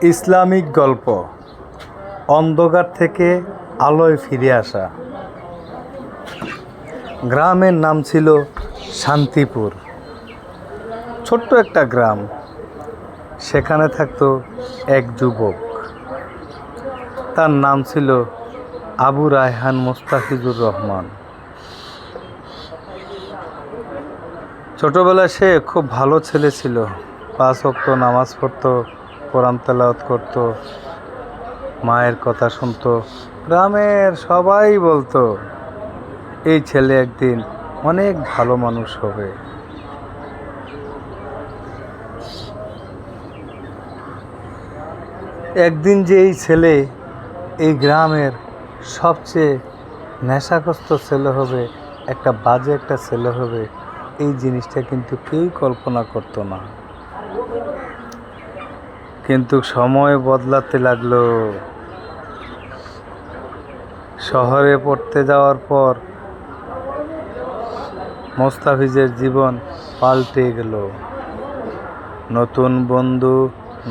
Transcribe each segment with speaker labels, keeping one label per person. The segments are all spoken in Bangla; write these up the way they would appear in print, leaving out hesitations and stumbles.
Speaker 1: ইসলামিক গল্প অন্ধকার থেকে আলোয় ফিরে আসা। গ্রামের নাম ছিল শান্তিপুর। ছোট্ট একটা গ্রাম। সেখানে থাকতো এক যুবক। তার নাম ছিল আবু রায়হান মোস্তাফিজুর রহমান। ছোটবেলায় সে খুব ভালো ছেলে ছিল। 5 ওয়াক্ত নামাজ পড়তো, কোরআন তেলাওয়াত করতো, মায়ের কথা শুনতো। গ্রামের সবাই বলতো এই ছেলে একদিন অনেক ভালো মানুষ হবে। একদিন যে এই ছেলে এই গ্রামের সবচেয়ে নেশাগ্রস্ত ছেলে হবে, একটা বাজে একটা ছেলে হবে, এই জিনিসটা কিন্তু কেউই কল্পনা করতো না। কিন্তু সময় বদলাতে লাগলো। শহরে পড়তে যাওয়ার পর মোস্তাফিজের জীবন পাল্টে গেল। নতুন বন্ধু,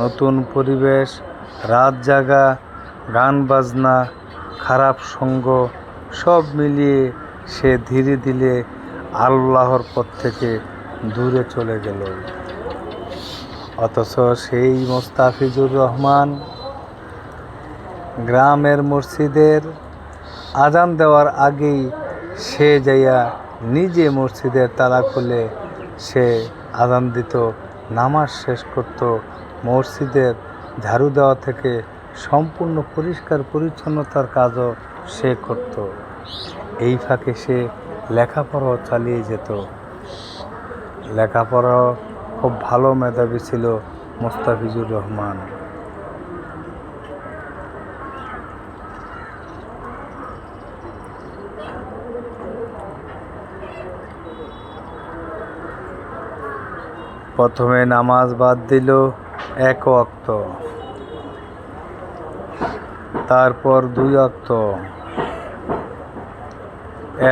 Speaker 1: নতুন পরিবেশ, রাত জাগা, গান বাজনা, খারাপ সঙ্গ সব মিলিয়ে সে ধীরে ধীরে আল্লাহর পথ থেকে দূরে চলে গেল। অথচ সেই মোস্তাফিজুর রহমান গ্রামের মসজিদের আজান দেওয়ার আগেই সে যাইয়া নিজে মসজিদের তালা খুলে সে আজান দিত, নামাজ শেষ করত, মসজিদের ঝাড়ু দেওয়া থেকে সম্পূর্ণ পরিষ্কার পরিচ্ছন্নতার কাজও সে করত। এই ফাঁকে সে লেখাপড়াও চালিয়ে যেত। লেখাপড়াও খুব ভালো মেধাবী ছিল মোস্তাফিজুর রহমান। প্রথমে নামাজ বাদ দিল 1 ওয়াক্ত, তারপর 2 ওয়াক্ত,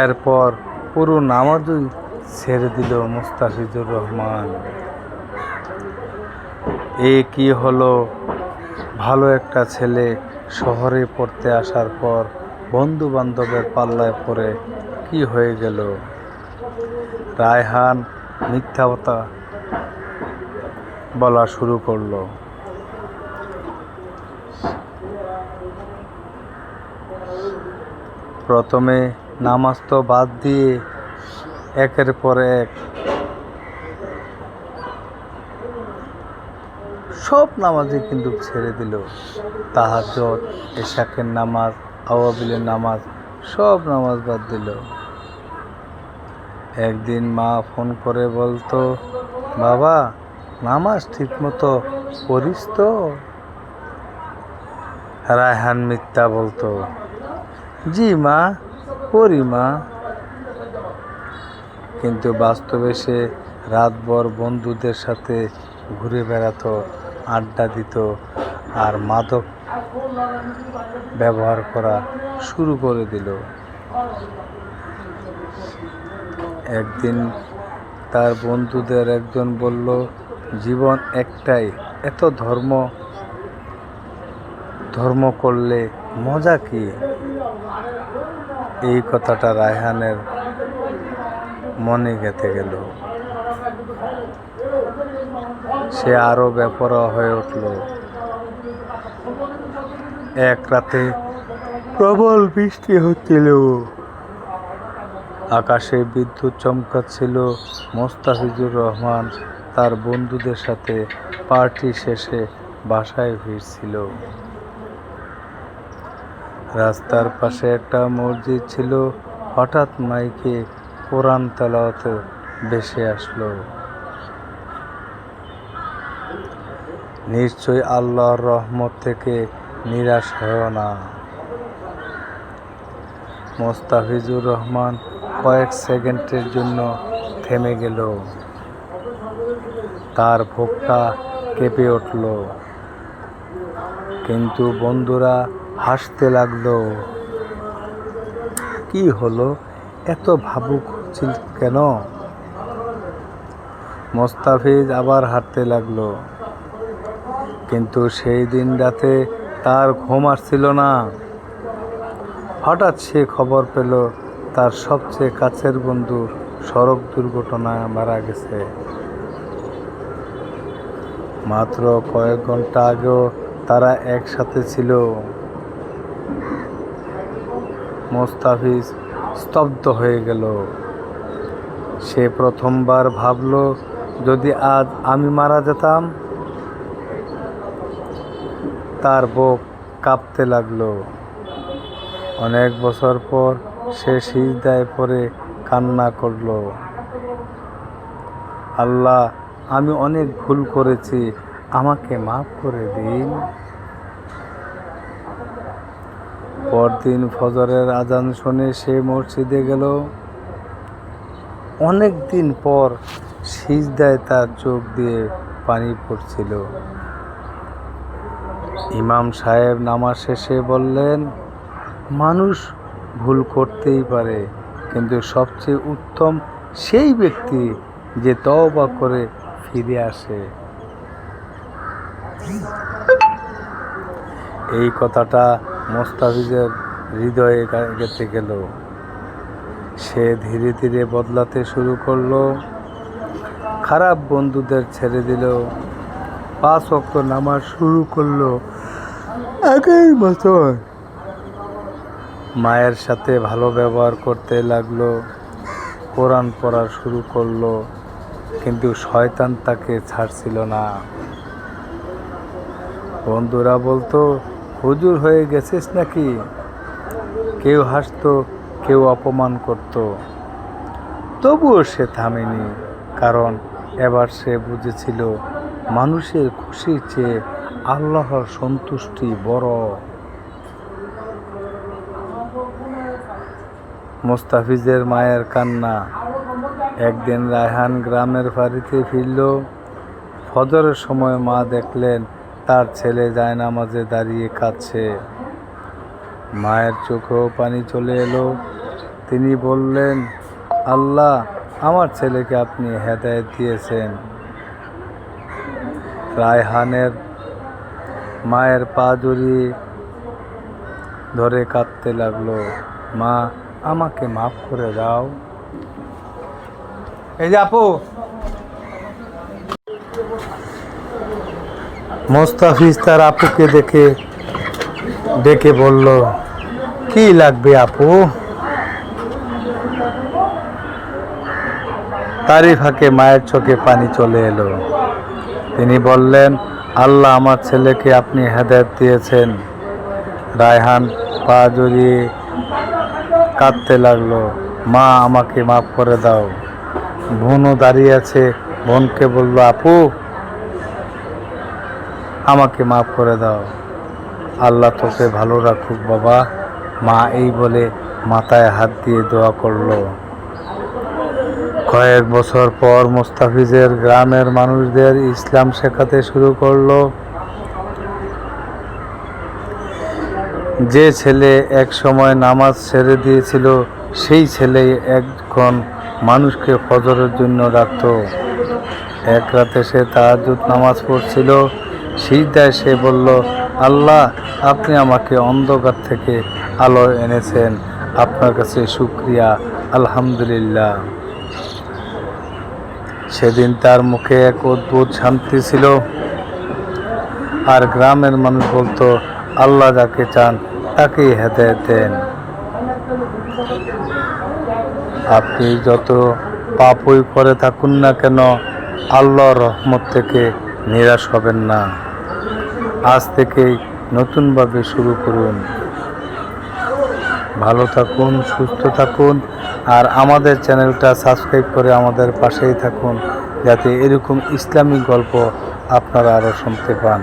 Speaker 1: এরপর পুরো নামাজই ছেড়ে দিল মোস্তাফিজুর রহমান। কি হলো? ভালো একটা ছেলে শহরে পড়তে আসার পর বন্ধু বান্ধবের পাল্লায় পড়ে কি হয়ে গেল? রায়হান মিথ্যা কথা বলা শুরু করলো। প্রথমে নামাজ তো বাদ দিয়ে একের পর এক সব নামাজই কিন্তু ছেড়ে দিল। তাহাজ্জুদ, এশাকের নামাজ, আওয়াবিলের নামাজ, সব নামাজ বাদ দিল। একদিন মা ফোন করে বলতো, বাবা নামাজ ঠিক মতো পড়িস তো? রায়হান মিথ্যা বলতো, জি মা, পড়ি মা। কিন্তু বাস্তবে সে রাতভর বন্ধুদের সাথে ঘুরে বেড়াতো, আড্ডা দিত আর মাদক ব্যবহার করা শুরু করে দিল। একদিন তার বন্ধুদের একজন বলল, জীবন একটাই, এত ধর্ম করলে মজা কি? এই কথাটা রায়হানের মনে গেঁথে গেল। সে আরো বেপরোয়া হয়ে উঠল। এক রাতে প্রবল বৃষ্টি হচ্ছিল, আকাশে বিদ্যুৎ চমকাচ্ছিল। মোস্তাফিজুর রহমান তার বন্ধুদের সাথে পার্টি শেষে বাসায় ফিরছিল। রাস্তার পাশে একটা মসজিদ ছিল। হঠাৎ মাইকে কোরআন তেলাওয়াত ভেসে আসলো। নিশ্চয় আল্লাহর রহমত থেকে নিরাশ হয় না। মোস্তাফিজুর রহমান কয়েক সেকেন্ডের জন্য থেমে গেল। তার বুকটা কেঁপে উঠল। কিন্তু বন্ধুরা হাসতে লাগলো। কি হলো? এত ভাবুক হচ্ছিল কেন? মোস্তাফিজ আবার হাঁটতে লাগলো। কিন্তু সেই দিন রাতে তার ঘুম আসছিল না। হঠাৎ সে খবর পেল তার সবচেয়ে কাছের বন্ধু সড়ক দুর্ঘটনায় মারা গেছে। মাত্র কয়েক ঘন্টা আগেও তারা একসাথে ছিল। মোস্তাফিজ স্তব্ধ হয়ে গেল। সে প্রথমবার ভাবল, যদি আজ আমি মারা যেতাম। তার বুক কাঁপতে লাগলো। অনেক বছর পর সে সিজদায় পড়ে কান্না করল, আল্লাহ, আমি অনেক ভুল করেছি, আমাকে মাফ করে দিন। পরদিন ফজরের আজান শুনে সে মসজিদে গেল। অনেক দিন পর সিজদায় তার চোখ দিয়ে পানি পড়ছিল। ইমাম সাহেব নামাজ শেষে বললেন, মানুষ ভুল করতেই পারে, কিন্তু সবচেয়ে উত্তম সেই ব্যক্তি যে তওবা করে ফিরে আসে। এই কথাটা মোস্তাফিজের হৃদয়ে গেঁথে গেল। সে ধীরে ধীরে বদলাতে শুরু করলো। খারাপ বন্ধুদের ছেড়ে দিল, 5 ওয়াক্ত নামাজ শুরু করলো আগের বছর। মায়ের সাথে ভালো ব্যবহার করতে লাগলো, কোরআন পড়া শুরু করলো, কিন্তু শয়তান তাকে ছাড়ছিল না। বন্ধুরা বলতো, হুজুর হয়ে গেছিস নাকি? কেউ হাসতো, কেউ অপমান করত। তবুও সে থামেনি, কারণ এবার সে বুঝেছিল মানুষের খুশির চেয়ে আল্লাহর সন্তুষ্টি বড়। মোস্তাফিজের মায়ের কান্না। একদিন রায়হান গ্রামের বাড়িতে ফিরল। ফজরের সময় মা দেখলেন তার ছেলে জায়নামাজে দাঁড়িয়ে কাঁদছে। মায়ের চোখেও পানি চলে এলো। তিনি বললেন, আল্লাহ, আমার ছেলেকে আপনি হেদায়েত দিয়েছেন। রায়হানের মায়ের পা জড়িয়ে ধরে কাঁদতে লাগলো, মা, আমাকে মাফ করে দাও। এই যে আপু। মোস্তাফিজ তার আপুকে ডেকে বলল, কি লাগবে আপু? তারই ফাঁকে মায়ের চোখে পানি চলে এলো। তিনি বললেন, আল্লাহ, আমার ছেলেকে আপনি হেদায়েত দিয়েছেন। রায়হান পা জড়িয়ে কাঁদতে লাগলো, মা, আমাকে মাফ করে দাও। বোনও দাঁড়িয়ে আছে। বোনকে বলল, আপু, আমাকে মাফ করে দাও। আল্লাহ তোকে ভালো রাখুক বাবা। মা এই বলে মাথায় হাত দিয়ে দোয়া করলো। কয়েক বছর পর মোস্তাফিজের গ্রামের মানুষদের ইসলাম শেখাতে শুরু করলো। যে ছেলে এক সময় নামাজ ছেড়ে দিয়েছিল, সেই ছেলে এখন মানুষকে ফজরের জন্য ডাকত। এক রাতে সে তাহাজ্জুদ নামাজ পড়ছিল। সিজদায় সে বলল, আল্লাহ, আপনি আমাকে অন্ধকার থেকে আলো এনেছেন, আপনার কাছে শুকরিয়া, আলহামদুলিল্লাহ। সেদিন তার মুখে এক অদ্ভুত শান্তি ছিল। আর গ্রামের মানুষ বলতো, আল্লাহ যাকে চান তাকেই হেদায়েত দেন। আপনি যত পাপই করে থাকুন না কেন, আল্লাহর রহমত থেকে নিরাশ হবেন না। আজ থেকেই নতুনভাবে শুরু করুন। ভালো থাকুন, সুস্থ থাকুন, আর আমাদের চ্যানেলটা সাবস্ক্রাইব করে আমাদের পাশেই থাকুন, যাতে এরকম ইসলামিক গল্প আপনারা আরও শুনতে পান।